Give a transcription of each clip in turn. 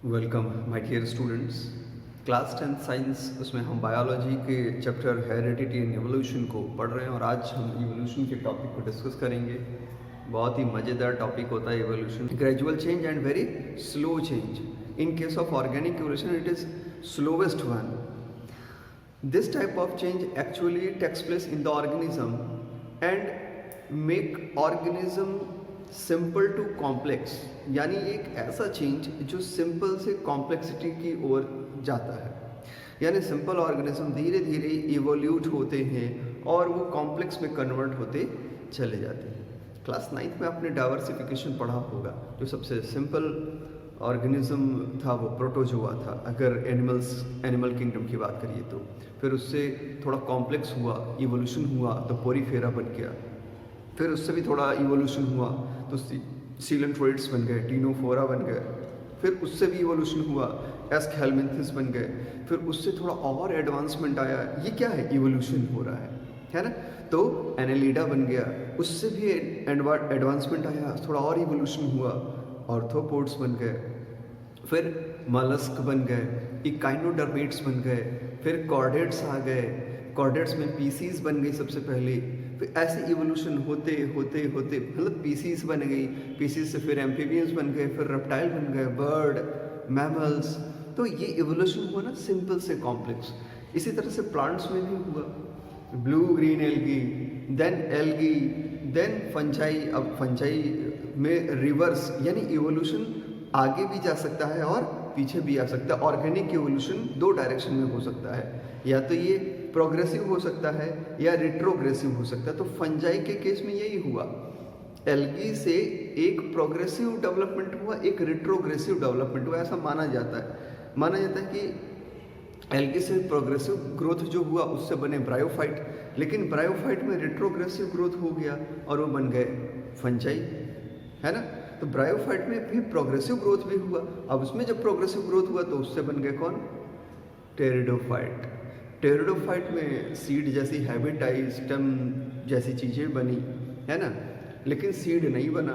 Welcome my dear students. Class 10th science उसमें हम biology के चैप्टर हेरिडिटी एंड एवोल्यूशन को पढ़ रहे हैं और आज हम इवोल्यूशन के टॉपिक को डिस्कस करेंगे। बहुत ही मज़ेदार टॉपिक होता है evolution. Gradual change and very slow change. In case of organic evolution it is slowest one. This type of change actually takes place in the organism and make organism simple to complex. यानी एक ऐसा change जो simple से complexity की ओर जाता है, यानी simple organism धीरे धीरे इवोल्यूट होते हैं और वो कॉम्प्लेक्स में कन्वर्ट होते चले जाते हैं. क्लास 9th में आपने डाइवर्सिफिकेशन पढ़ा होगा. जो सबसे सिंपल ऑर्गेनिज्म था वो प्रोटोजोआ था, अगर एनिमल किंगडम की बात करिए तो. फिर उससे थोड़ा कॉम्प्लेक्स हुआ, इवोल्यूशन हुआ तो पोरीफेरा बन गया. फिर उससे भी थोड़ा इवोल्यूशन हुआ तो सीलेंट्रोइड्स बन गए, टीनोफोरा बन गए. फिर उससे भी इवोल्यूशन हुआ, एस्केलमिंथिस बन गए. फिर उससे थोड़ा और एडवांसमेंट आया. ये क्या है? इवोल्यूशन हो रहा है ना. तो एनेलिडा बन गया, उससे भी एडवांसमेंट आया, थोड़ा और इवोल्यूशन हुआ, ऑर्थोपोड्स बन गए. फिर मलस्क बन गए, इकाइनोडर्मेट्स बन गए. फिर कॉर्डेट्स आ गए, कॉर्डेट्स में पीसीज बन गई सबसे पहले. फिर ऐसे इवोल्यूशन होते होते होते मतलब पीसीज बन गई, पीसीज से फिर एम्फीबियंस बन गए, फिर रेप्टाइल बन गए, बर्ड, मैमल्स. तो ये इवोल्यूशन हुआ ना सिंपल से कॉम्प्लेक्स. इसी तरह से प्लांट्स में भी हुआ, blue green algae, then fungi. अब फंजाई में रिवर्स, यानी इवोल्यूशन आगे भी जा सकता है और पीछे भी आ सकता है. ऑर्गेनिक इवोल्यूशन दो डायरेक्शन में हो सकता है, या तो ये प्रोग्रेसिव हो सकता है या रिट्रोग्रेसिव हो सकता है. तो फंजाई के केस में यही हुआ. एल्गी से एक प्रोग्रेसिव डेवलपमेंट हुआ, एक रिट्रोग्रेसिव डेवलपमेंट हुआ. ऐसा माना जाता है कि एल्गी से प्रोग्रेसिव ग्रोथ जो हुआ उससे बने ब्रायोफाइट, लेकिन ब्रायोफाइट में रिट्रोग्रेसिव ग्रोथ हो गया और वो बन गए फंजाई, है ना. तो ब्रायोफाइट में भी प्रोग्रेसिव ग्रोथ भी हुआ. अब उसमें जब प्रोग्रेसिव ग्रोथ हुआ तो उससे बन गए कौन? टेरिडोफाइट. टेरिडोफाइट में सीड जैसी हैबिटाइज स्टेम जैसी चीज़ें बनी, है ना, लेकिन सीड नहीं बना.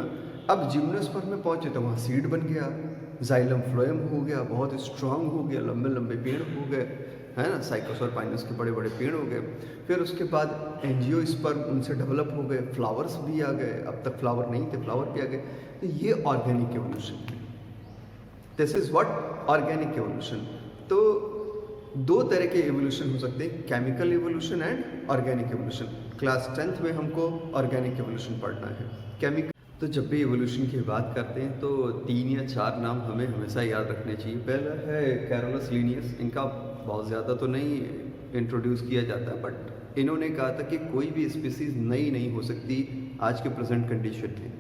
अब जिम्नोस्पर्म में पहुंचे तो वहाँ सीड बन गया, जाइलम फ्लोएम हो गया, बहुत स्ट्रांग हो गया, लंबे लंबे पेड़ हो गए, है ना. साइकोस और पाइनस के बड़े बड़े पेड़ हो गए. फिर उसके बाद एंजियोस्पर्म उनसे डेवलप हो गए, फ्लावर्स भी आ गए. अब तक फ्लावर नहीं थे, फ्लावर भी आ गए. तो ये ऑर्गेनिक एवोल्यूशन है. This is what organic evolution. तो दो तरह के एवोल्यूशन हो सकते हैं, chemical evolution and organic evolution. Class 10th में हमको ऑर्गेनिक एवोल्यूशन पढ़ना है. केमिकल. तो जब भी एवोल्यूशन की बात करते हैं तो 3 या 4 नाम हमें हमेशा याद रखने चाहिए. पहला है कैरोलस लिनियस. इनका बहुत ज़्यादा तो नहीं इंट्रोड्यूस किया जाता, बट इन्होंने कहा था कि कोई भी स्पीसीज नई नहीं हो सकती आज के प्रेजेंट कंडीशन में.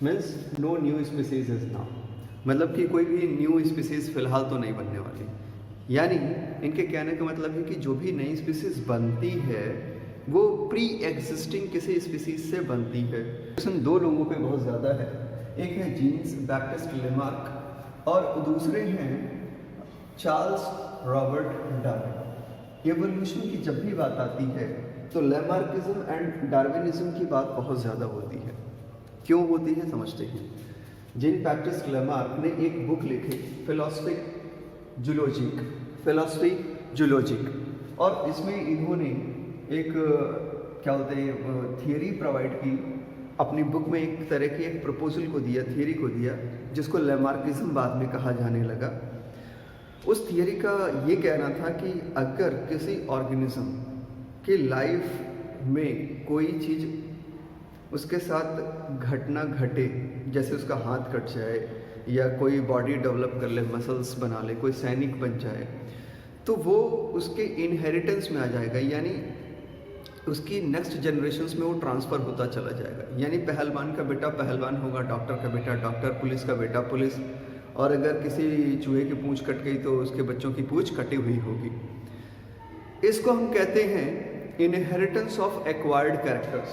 Means no new species is now, मतलब कि कोई भी न्यू स्पीसीज फिलहाल तो नहीं बनने वाली. यानी इनके कहने का मतलब है कि जो भी नई स्पीसीज बनती है वो प्री एग्जिस्टिंग किसी स्पीसीज से बनती है. दो लोगों पे बहुत ज़्यादा है. एक है जीन्स बैप्टिस्ट लेमार्क और दूसरे हैं चार्ल्स रॉबर्ट डार्विन. एवोल्यूशन की जब भी बात आती है तो लेमार्किज्म एंड डार्विनिज्म की बात बहुत ज़्यादा होती है. क्यों होती है समझते हैं. जीन बैप्टिस्ट लेमार्क ने एक बुक लिखी, फिलॉसफी जूलॉजिक, और इसमें इन्होंने एक क्या बोलते हैं थियरी प्रोवाइड की. अपनी बुक में एक तरह की एक प्रपोजल को दिया, थियरी को दिया, जिसको लेमार्किज्म बाद में कहा जाने लगा. उस थियरी का ये कहना था कि अगर किसी ऑर्गेनिज्म की लाइफ में कोई चीज़ उसके साथ घटना घटे, जैसे उसका हाथ कट जाए या कोई बॉडी डेवलप कर ले, मसल्स बना ले, कोई सैनिक बन जाए, तो वो उसके इनहेरिटेंस में आ जाएगा. यानी उसकी नेक्स्ट जनरेशन्स में वो ट्रांसफ़र होता चला जाएगा. यानी पहलवान का बेटा पहलवान होगा, डॉक्टर का बेटा डॉक्टर, पुलिस का बेटा पुलिस, और अगर किसी चूहे की पूंछ कट गई तो उसके बच्चों की पूंछ कटी हुई होगी. इसको हम कहते हैं inheritance of acquired characters.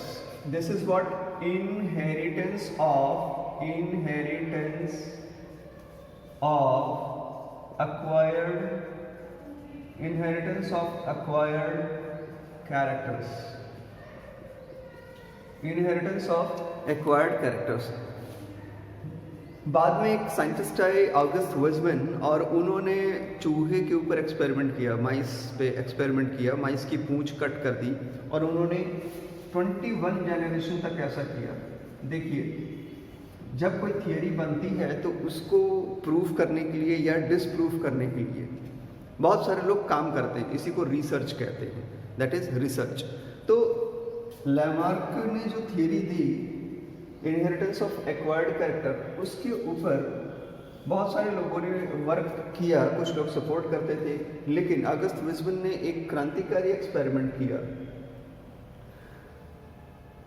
This is what inheritance of acquired characters. Inheritance of acquired characters. बाद में एक साइंटिस्ट आए ऑगस्ट वेजमैन, और उन्होंने चूहे के ऊपर एक्सपेरिमेंट किया, माइस पे एक्सपेरिमेंट किया, माइस की पूंछ कट कर दी और उन्होंने 21 जनरेशन तक ऐसा किया। देखिए, जब कोई थियरी बनती है तो उसको प्रूव करने के लिए या डिसप्रूव करने के लिए बहुत सारे लोग काम करते हैं, इसी को रिसर्च कहते हैं, दैट इज रिसर्च। तो लैमार्क ने जो theory the inheritance of acquired character, उसके ऊपर बहुत सारे लोगों ने वर्क किया, कुछ लोग सपोर्ट करते थे, लेकिन ऑगस्ट वेजमैन ने एक क्रांतिकारी एक्सपेरिमेंट किया।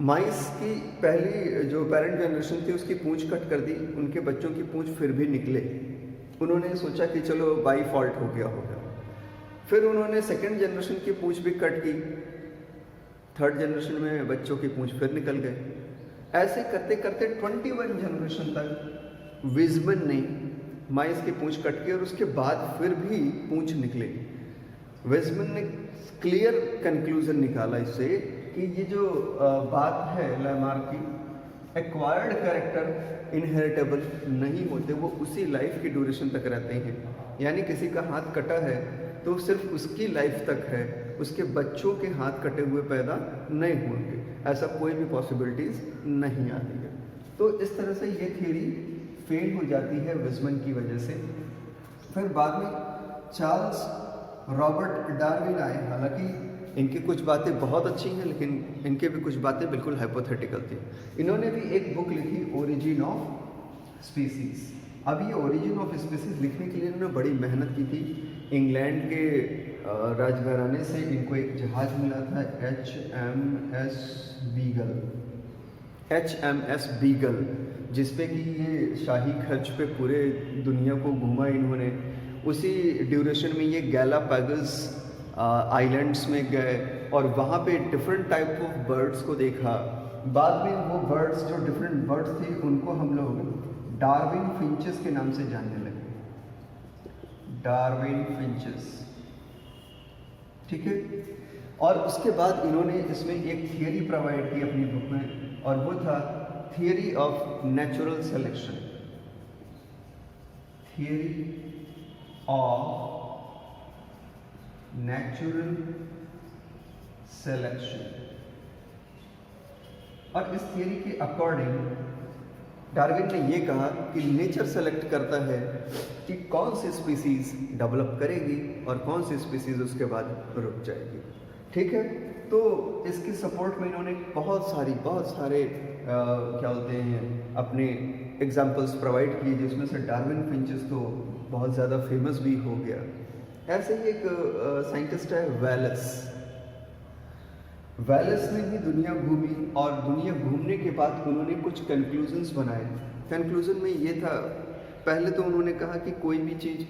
माइस की पहली जो पेरेंट जनरेशन थी उसकी पूंछ कट कर दी, उनके बच्चों की पूंछ फिर भी निकले। उन्होंने सोचा कि चलो बाई फॉल्ट हो गया होगा। फिर उन्होंने सेकेंड जनरेशन की पूंछ भी कट की, थर्ड जनरेशन में बच्चों की पूंछ फिर निकल गए। ऐसे करते करते 21 जनरेशन तक वेजमैन ने माइस की पूंछ कट की और उसके बाद फिर भी पूंछ निकले। वेजमैन ने क्लियर कंक्लूजन निकाला इससे कि ये जो बात है लैमार्क की, एक्वायर्ड कैरेक्टर इनहेरिटेबल नहीं होते, वो उसी लाइफ की ड्यूरेशन तक रहते हैं। यानी किसी का हाथ कटा है तो सिर्फ उसकी लाइफ तक है, उसके बच्चों के हाथ कटे हुए पैदा नहीं होंगे, ऐसा कोई भी पॉसिबिलिटीज़ नहीं आती है। तो इस तरह से ये थियरी फेल हो जाती है वेजमैन की वजह से। फिर बाद में चार्ल्स रॉबर्ट डार्विन आए। हालांकि इनकी कुछ बातें बहुत अच्छी हैं, लेकिन इनके भी कुछ बातें बिल्कुल हाइपोथेटिकल थी। इन्होंने भी एक बुक लिखी, ओरिजिन ऑफ स्पीसीज। अब ये ओरिजिन ऑफ स्पीसीज लिखने के लिए इन्होंने बड़ी मेहनत की थी। इंग्लैंड के राजघराने से इनको एक जहाज़ मिला था, HMS बीगल, जिसपे कि ये शाही खर्च पे पूरे दुनिया को घूमा इन्होंने। उसी ड्यूरेशन में ये गैलापागोस आइलैंड्स में गए और वहाँ पे डिफरेंट टाइप ऑफ बर्ड्स को देखा। बाद में वो बर्ड्स, जो डिफरेंट बर्ड्स थी, उनको हम लोग डार्विन फिंचेस के नाम से जानने लगे। डार्विन फिंचेस, ठीक है। और उसके बाद इन्होंने इसमें एक थियरी प्रोवाइड की अपनी बुक में, और वो था theory of natural selection. Theory of natural selection. और इस थियरी के अकॉर्डिंग डार्विन ने ये कहा कि नेचर सेलेक्ट करता है कि कौन सी स्पीसीज डेवलप करेगी और कौन सी स्पीसीज उसके बाद रुक जाएगी, ठीक है। तो इसकी सपोर्ट में इन्होंने बहुत सारे क्या बोलते हैं अपने एग्जाम्पल्स प्रोवाइड किए, जिसमें से डार्विन फिंचेस तो बहुत ज़्यादा फेमस भी हो गया। ऐसे ही एक साइंटिस्ट है वैलेस ने भी दुनिया घूमी, और दुनिया घूमने के बाद उन्होंने कुछ कंक्लूजन्स बनाए। कंक्लूजन में ये था, पहले तो उन्होंने कहा कि कोई भी चीज़,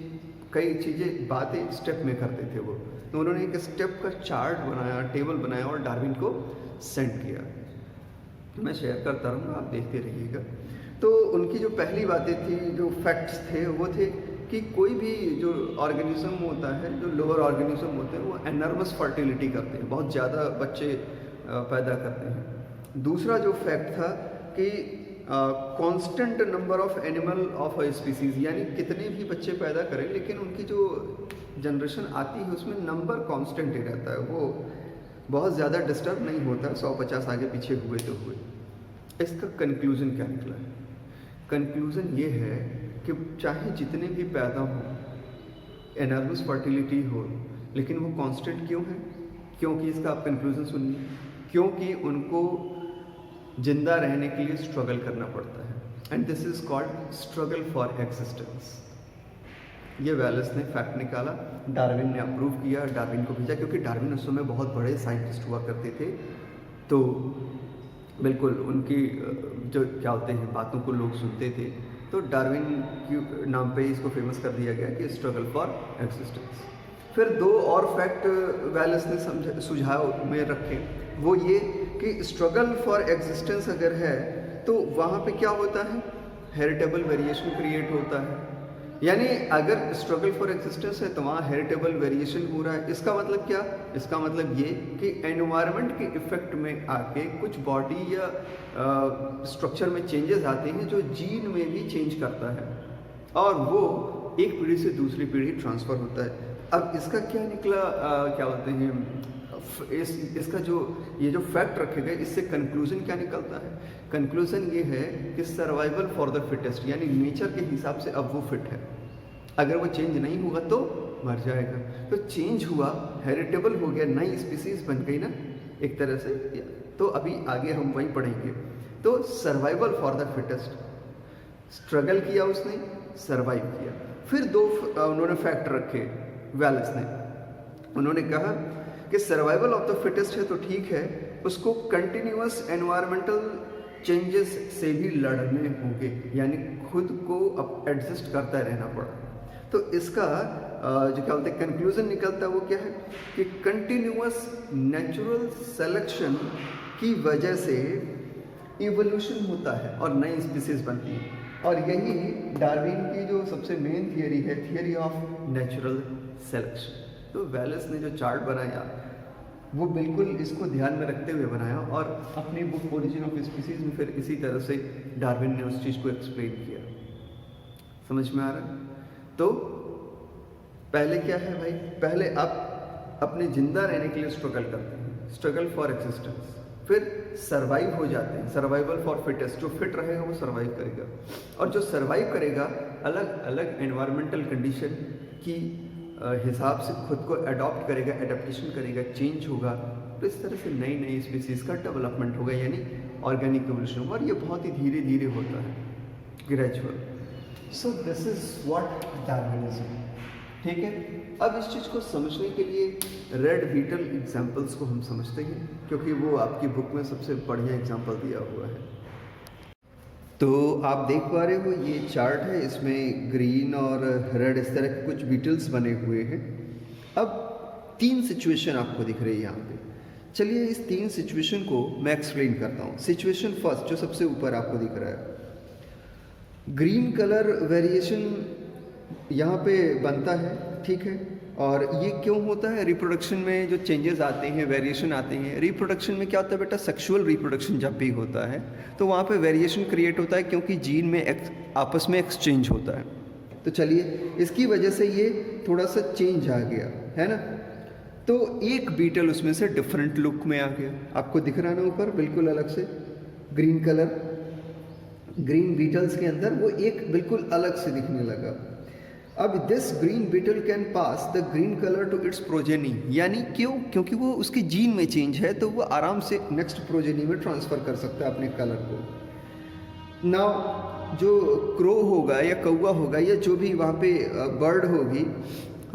कई चीज़ें, बातें स्टेप में करते थे वो, तो उन्होंने एक स्टेप का चार्ट बनाया, टेबल बनाया और डार्विन को सेंड किया। मैं शेयर करता रहूँगा, आप देखते रहिएगा। तो उनकी जो पहली बातें थी, जो फैक्ट्स थे, वो थे कि कोई भी जो ऑर्गेनिज्म होता है, जो लोअर ऑर्गेनिज्म होते हैं, वो एनर्मस फर्टिलिटी करते हैं, बहुत ज़्यादा बच्चे पैदा करते हैं। दूसरा जो फैक्ट था कि constant number of animal of a species, यानी कितने भी बच्चे पैदा करें लेकिन उनकी जो जनरेशन आती है उसमें नंबर कांस्टेंट ही रहता है, वो बहुत ज़्यादा डिस्टर्ब नहीं होता, 150 आगे पीछे हुए तो हुए। इसका कंक्लूजन क्या निकला है? कंक्लूजन ये है कि चाहे जितने भी पैदा हो, एनर्मस फर्टिलिटी हो, लेकिन वो कांस्टेंट क्यों है? क्योंकि इसका आप कंक्लूजन सुनिए, क्योंकि उनको जिंदा रहने के लिए स्ट्रगल करना पड़ता है, and this is called struggle for existence. ये वैलेस ने फैक्ट निकाला, डार्विन ने अप्रूव किया, डार्विन को भेजा, क्योंकि डार्विन उस समय बहुत बड़े साइंटिस्ट हुआ करते थे, तो बिल्कुल उनकी जो क्या होते हैं बातों को लोग सुनते थे, तो डार्विन के नाम पे इसको फेमस कर दिया गया कि स्ट्रगल फॉर एग्जिस्टेंस। फिर दो और फैक्ट वैलेस ने सुझाव में रखे, वो ये कि स्ट्रगल फॉर एग्जिस्टेंस अगर है तो वहाँ पे क्या होता है, हेरिटेबल वेरिएशन क्रिएट होता है, यानी अगर स्ट्रगल फॉर एक्सिस्टेंस है तो वहाँ हेरिटेबल वेरिएशन हो रहा है। इसका मतलब क्या? इसका मतलब ये कि एनवायरनमेंट के इफेक्ट में आके कुछ बॉडी या स्ट्रक्चर में चेंजेस आते हैं जो जीन में भी चेंज करता है और वो एक पीढ़ी से दूसरी पीढ़ी ट्रांसफ़र होता है। अब इसका क्या निकला, क्या बोलते हैं, इसका जो ये जो फैक्ट रखे गए, इससे कंक्लूजन क्या निकलता है? कंक्लूजन ये है कि सर्वाइवल फॉर द फिटेस्ट, यानी नेचर के हिसाब से अब वो फिट है। अगर वो चेंज नहीं होगा तो मर जाएगा। तो चेंज हुआ, हेरिटेबल हो गया, नई स्पीसीज बन गई ना एक तरह से। तो अभी आगे हम वही पढ़ेंगे। तो survival for the fittest, struggle किया उसने, सर्वाइव किया। फिर दो उन्होंने फैक्टर रखे वैलेस ने। उन्होंने कहा कि सर्वाइवल ऑफ द फिटेस्ट है तो ठीक है, उसको कंटिन्यूअस एनवायरमेंटल चेंजेस से भी लड़ने होंगे, यानी खुद को अब एडजस्ट करता रहना पड़ा। तो इसका जो क्या बोलते हैं कंक्लूजन निकलता है वो क्या है कि कंटिन्यूअस नेचुरल सिलेक्शन की वजह से इवोल्यूशन होता है और नई स्पीसीज बनती है। और यही डार्विन की जो सबसे मेन थियरी है, थियरी ऑफ नेचुरल सिलेक्शन। तो वैलेस ने जो चार्ट बनाया वो बिल्कुल इसको ध्यान में रखते हुए बनाया और अपनी बुक ओरिजिन ऑफ स्पीसीज में फिर इसी तरह से डार्विन ने उस चीज़ को एक्सप्लेन किया। समझ में आ रहा है? तो पहले क्या है भाई, पहले आप अपने जिंदा रहने के लिए स्ट्रगल करते हैं, स्ट्रगल फॉर एक्सिस्टेंस, फिर सर्वाइव हो जाते हैं, सर्वाइवल फॉर फिटेस्ट। जो फिट रहेगा वो सर्वाइव करेगा, और जो सर्वाइव करेगा अलग अलग एनवायरमेंटल कंडीशन की हिसाब से खुद को अडॉप्ट करेगा, एडेप्टेशन करेगा, चेंज होगा। तो इस तरह से नई नई स्पीसीज का डेवलपमेंट होगा, यानी ऑर्गेनिक इवोल्यूशन होगा। और ये बहुत ही धीरे धीरे होता है, gradual. So this is what Darwinism. ठीक है, अब इस चीज़ को समझने के लिए रेड बीटल एग्जाम्पल्स को हम समझते हैं, क्योंकि वो आपकी बुक में सबसे बढ़िया एग्जाम्पल दिया हुआ है। तो आप देख पा रहे हो ये चार्ट है, इसमें ग्रीन और रेड इस तरह के कुछ बीटल्स बने हुए हैं। अब 3 सिचुएशन आपको दिख रही है यहाँ पे। चलिए इस 3 सिचुएशन को मैं एक्सप्लेन करता हूँ। सिचुएशन फर्स्ट जो सबसे ऊपर आपको दिख रहा है, ग्रीन कलर वेरिएशन यहाँ पे बनता है, ठीक है। और ये क्यों होता है? रिप्रोडक्शन में जो चेंजेस आते हैं, वेरिएशन आते हैं। रिप्रोडक्शन में क्या होता है बेटा, सेक्सुअल रिप्रोडक्शन जब भी होता है तो वहाँ पे वेरिएशन क्रिएट होता है, क्योंकि जीन में आपस में एक्सचेंज होता है। तो चलिए इसकी वजह से ये थोड़ा सा चेंज आ गया है ना। तो एक बीटल उसमें से डिफरेंट लुक में आ गया, आपको दिख रहा है ना ऊपर बिल्कुल अलग से ग्रीन कलर। ग्रीन बीटल्स के अंदर वो एक बिल्कुल अलग से दिखने लगा। अब this green beetle can pass the green colour to its progeny, यानी क्यों? क्योंकि वो उसके जीन में चेंज है, तो वो आराम से नेक्स्ट प्रोजेनी में ट्रांसफ़र कर सकता है अपने कलर को। नाउ जो क्रो होगा या कौवा होगा या जो भी वहाँ पे बर्ड होगी,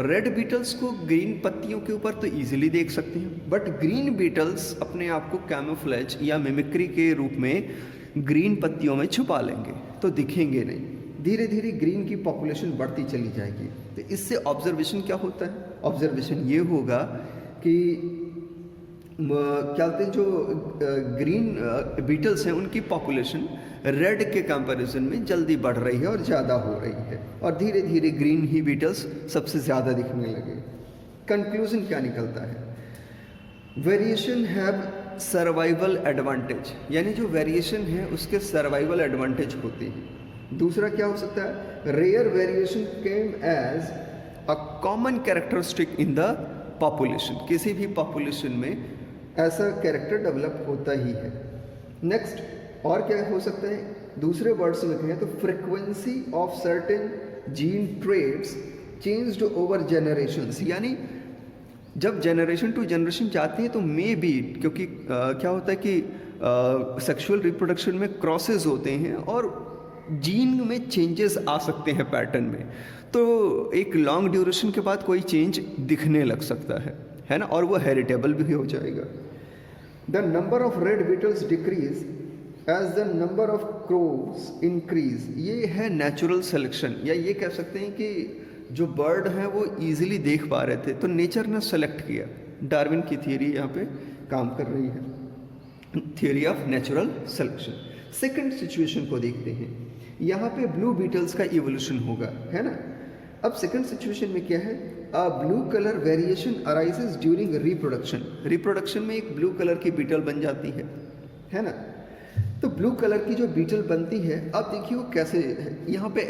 रेड बीटल्स को ग्रीन पत्तियों के ऊपर तो ईजिली देख सकते हैं, बट ग्रीन बीटल्स अपने आप को कैमोफ्लेज या मिमिक्री के रूप में ग्रीन पत्तियों में छुपा लेंगे, तो दिखेंगे नहीं। धीरे धीरे ग्रीन की पॉपुलेशन बढ़ती चली जाएगी। तो इससे ऑब्जर्वेशन क्या होता है? ऑब्जर्वेशन ये होगा कि क्या बोलते हैं, जो ग्रीन बीटल्स हैं उनकी पॉपुलेशन रेड के कंपैरिजन में जल्दी बढ़ रही है और ज़्यादा हो रही है, और धीरे धीरे ग्रीन ही बीटल्स सबसे ज़्यादा दिखने लगे। कंक्लूजन क्या निकलता है? वेरिएशन हैव सर्वाइवल एडवांटेज, यानी जो वेरिएशन है उसके सर्वाइवल एडवांटेज होते हैं। दूसरा क्या हो सकता है? Rare variation came as a common characteristic in the population, किसी भी पॉपुलेशन में ऐसा कैरेक्टर डेवलप होता ही है। नेक्स्ट और क्या हो सकता है? दूसरे वर्ड्स में कहें तो frequency of certain gene traits changed over generations, यानी जब जनरेशन टू जनरेशन जाती है तो मे बी, क्योंकि क्या होता है कि सेक्सुअल रिप्रोडक्शन में क्रॉसेस होते हैं और जीन में चेंजेस आ सकते हैं पैटर्न में, तो एक लॉन्ग ड्यूरेशन के बाद कोई चेंज दिखने लग सकता है ना, और वो हेरिटेबल भी हो जाएगा। The number of red beetles decrease as the number of crows increase, ये है नेचुरल सिलेक्शन, या ये कह सकते हैं कि जो बर्ड हैं वो इजीली देख पा रहे थे तो नेचर ने सेलेक्ट किया। डार्विन की थियरी यहाँ पे काम कर रही है, theory of natural selection. Second situation को देखते हैं। यहाँ पे ब्लू बीटल्स का इवोल्यूशन होगा, है ना। अब सेकंड सिचुएशन में क्या है, a blue colour variation arises during reproduction. Reproduction में एक ब्लू कलर की बीटल बन जाती है ना। तो ब्लू कलर की जो बीटल बनती है, अब देखिए वो कैसे है। यहाँ पे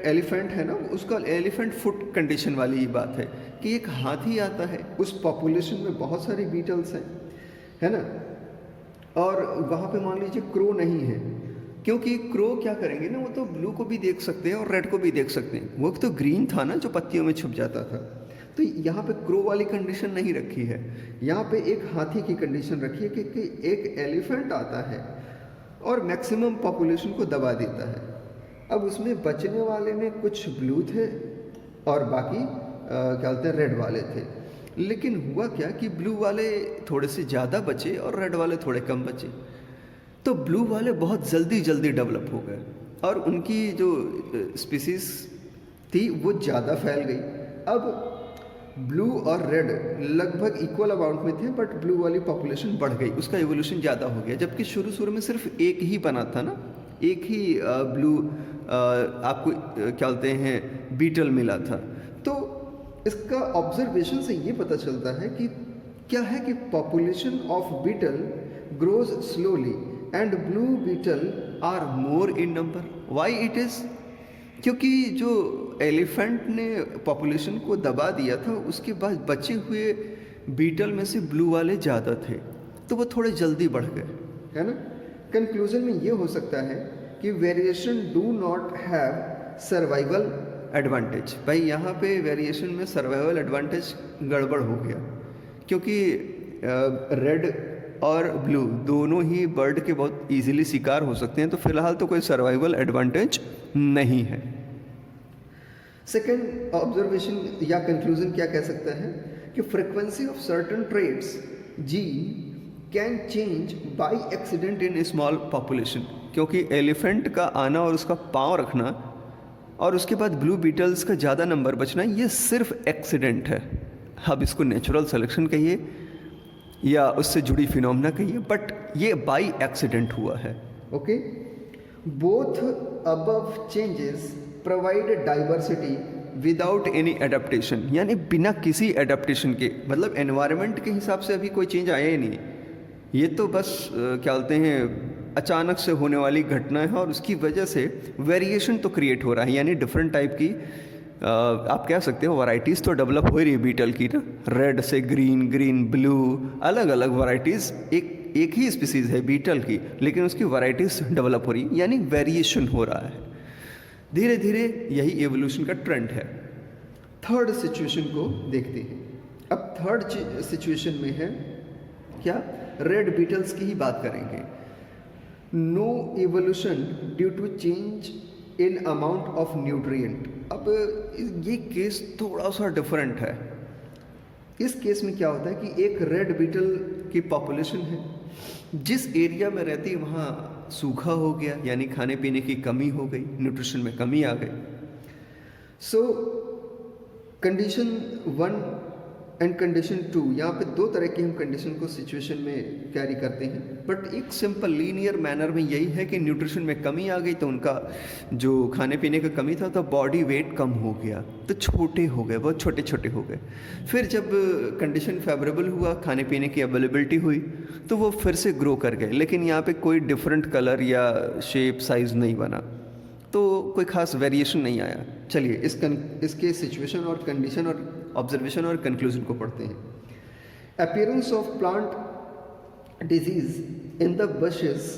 एलिफेंट है ना, उसका एलिफेंट फुट कंडीशन वाली ही बात है कि एक हाथी आता है, उस पॉपुलेशन में बहुत सारी बीटल्स हैं, है ना। और वहाँ पे मान लीजिए क्रो नहीं है, क्योंकि क्रो क्या करेंगे ना, वो तो ब्लू को भी देख सकते हैं और रेड को भी देख सकते हैं। वो तो ग्रीन था ना जो पत्तियों में छुप जाता था। तो यहाँ पे क्रो वाली कंडीशन नहीं रखी है, यहाँ पे एक हाथी की कंडीशन रखी है कि एक एलिफेंट आता है और मैक्सिमम पॉपुलेशन को दबा देता है। अब उसमें बचने वाले में कुछ ब्लू थे और बाकी क्या बोलते हैं रेड वाले थे। लेकिन हुआ क्या कि ब्लू वाले थोड़े से ज़्यादा बचे और रेड वाले थोड़े कम बचे। तो ब्लू वाले बहुत जल्दी डेवलप हो गए और उनकी जो स्पीसीज थी वो ज़्यादा फैल गई। अब ब्लू और रेड लगभग इक्वल अमाउंट में थे, बट ब्लू वाली पॉपुलेशन बढ़ गई, उसका एवोल्यूशन ज़्यादा हो गया। जबकि शुरू में सिर्फ एक ही बना था ना, एक ही ब्लू आपको क्या बोलते हैं बीटल मिला था। तो इसका ऑब्जर्वेशन से ये पता चलता है कि क्या है कि population of beetle grows slowly and blue beetle are more in number. Why it is? क्योंकि जो एलिफेंट ने पॉपुलेशन को दबा दिया था, उसके बाद बचे हुए बीटल में से ब्लू वाले ज़्यादा थे, तो वो थोड़े जल्दी बढ़ गए, है ना। कंक्लूजन में ये हो सकता है कि variation do not have survival advantage. भाई यहाँ पे वेरिएशन में सर्वाइवल एडवांटेज गड़बड़ हो गया, क्योंकि रेड और ब्लू दोनों ही बर्ड के बहुत इजीली शिकार हो सकते हैं, तो फिलहाल तो कोई सर्वाइवल एडवांटेज नहीं है। सेकेंड ऑब्जर्वेशन या कंक्लूजन क्या कह सकता है कि frequency of certain traits gene can change by accident in small population. क्योंकि एलिफेंट का आना और उसका पाँव रखना और उसके बाद ब्लू बीटल्स का ज़्यादा नंबर बचना, ये सिर्फ एक्सीडेंट है। अब इसको नेचुरल सिलेक्शन कहिए या उससे जुड़ी फिनोमेना कहिए, बट ये बाय एक्सीडेंट हुआ है। Okay, both above changes provide diversity without any adaptation, यानी बिना किसी एडेप्टेशन के, मतलब एनवायरनमेंट के हिसाब से अभी कोई चेंज आया ही नहीं। ये तो बस क्या बोलते हैं अचानक से होने वाली घटना है और उसकी वजह से वेरिएशन तो क्रिएट हो रहा है, यानी डिफरेंट टाइप की आप कह सकते हो वैरायटीज़ तो डेवलप हो रही है बीटल की ना। रेड से ग्रीन, ग्रीन ब्लू, अलग अलग वैरायटीज़, एक ही स्पीसीज़ है बीटल की, लेकिन उसकी वैरायटीज़ डेवलप हो रही, यानी वेरिएशन हो रहा है धीरे धीरे। यही एवोल्यूशन का ट्रेंड है। थर्ड सिचुएशन को देखते हैं। अब थर्ड सिचुएशन में है क्या, रेड बीटल्स की ही बात करेंगे। No evolution due to change in amount of nutrient. अब ये केस थोड़ा सा डिफरेंट है। इस केस में क्या होता है कि एक रेड बीटल की पॉपुलेशन है, जिस एरिया में रहती है वहाँ सूखा हो गया, यानी खाने पीने की कमी हो गई, न्यूट्रिशन में कमी आ गई। सो कंडीशन 1 एंड कंडीशन 2, यहाँ पे दो तरह की हम कंडीशन को सिचुएशन में कैरी करते हैं, बट एक सिंपल लीनियर मैनर में यही है कि न्यूट्रिशन में कमी आ गई तो उनका जो खाने पीने का कमी था तो बॉडी वेट कम हो गया, तो छोटे हो गए, बहुत छोटे छोटे हो गए। फिर जब कंडीशन फेवरेबल हुआ, खाने पीने की अवेलेबिलिटी हुई, तो वो फिर से ग्रो कर गए, लेकिन यहाँ पे कोई डिफरेंट कलर या शेप साइज़ नहीं बना, तो कोई खास वेरिएशन नहीं आया। चलिए इसके सिचुएशन और कंडीशन और ऑब्जर्वेशन और कंक्लूजन को पढ़ते हैं। Appearance of plant disease in the buses,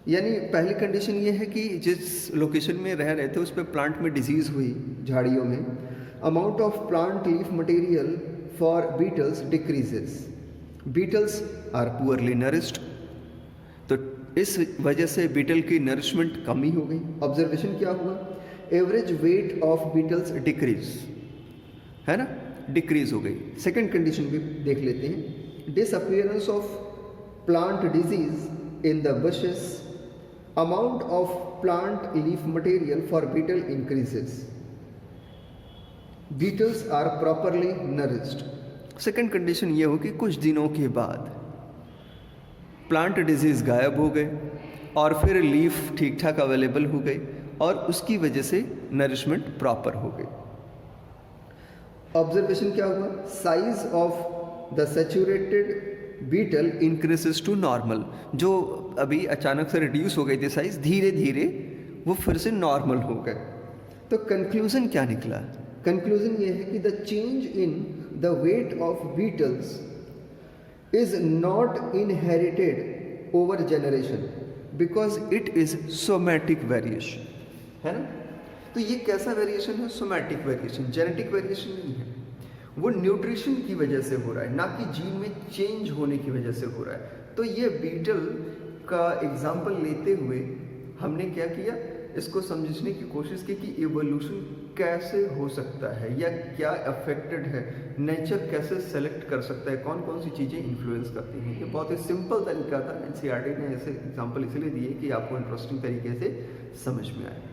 यानी पहली कंडीशन ये है कि जिस लोकेशन में रह रहे थे उस पर प्लांट में डिजीज़ हुई, झाड़ियों में। Amount of plant leaf material for beetles decreases, beetles are poorly nourished, तो इस वजह से बीटल की नरिशमेंट कमी हो गई। ऑब्जर्वेशन क्या हुआ, average weight of beetles decrease, है ना, डिक्रीज हो गई। सेकंड कंडीशन भी देख लेते हैं। Disappearance of plant disease in the bushes, amount of plant leaf material for beetle increases, beetles are properly nourished. Second condition ये हो कि कुछ दिनों के बाद प्लांट डिजीज़ गायब हो गए और फिर लीफ ठीक ठाक अवेलेबल हो गई और उसकी वजह से नरिशमेंट प्रॉपर हो गई। ऑब्जर्वेशन क्या हुआ, size of the saturated beetle increases to normal, जो अभी अचानक से रिड्यूस हो गई थी साइज, धीरे धीरे वो फिर से नॉर्मल हो गए। तो कंक्लूजन क्या निकला, कंक्लूजन ये है कि the change in the weight of beetles is not inherited over generation because it is somatic variation, है ना। तो ये कैसा वेरिएशन है, सोमैटिक वेरिएशन, जेनेटिक वेरिएशन नहीं है। वो न्यूट्रिशन की वजह से हो रहा है, ना कि जीन में चेंज होने की वजह से हो रहा है। तो ये बीटल का एग्जाम्पल लेते हुए हमने क्या किया, इसको समझने की कोशिश की कि इवोल्यूशन कैसे हो सकता है या क्या अफेक्टेड है, नेचर कैसे सेलेक्ट कर सकता है, कौन कौन सी चीज़ें इन्फ्लुएंस करती हैं। ये बहुत ही सिंपल तरीका था, एनसीईआरटी ने ऐसे एग्जाम्पल इसलिए दिए कि आपको इंटरेस्टिंग तरीके से समझ में आए।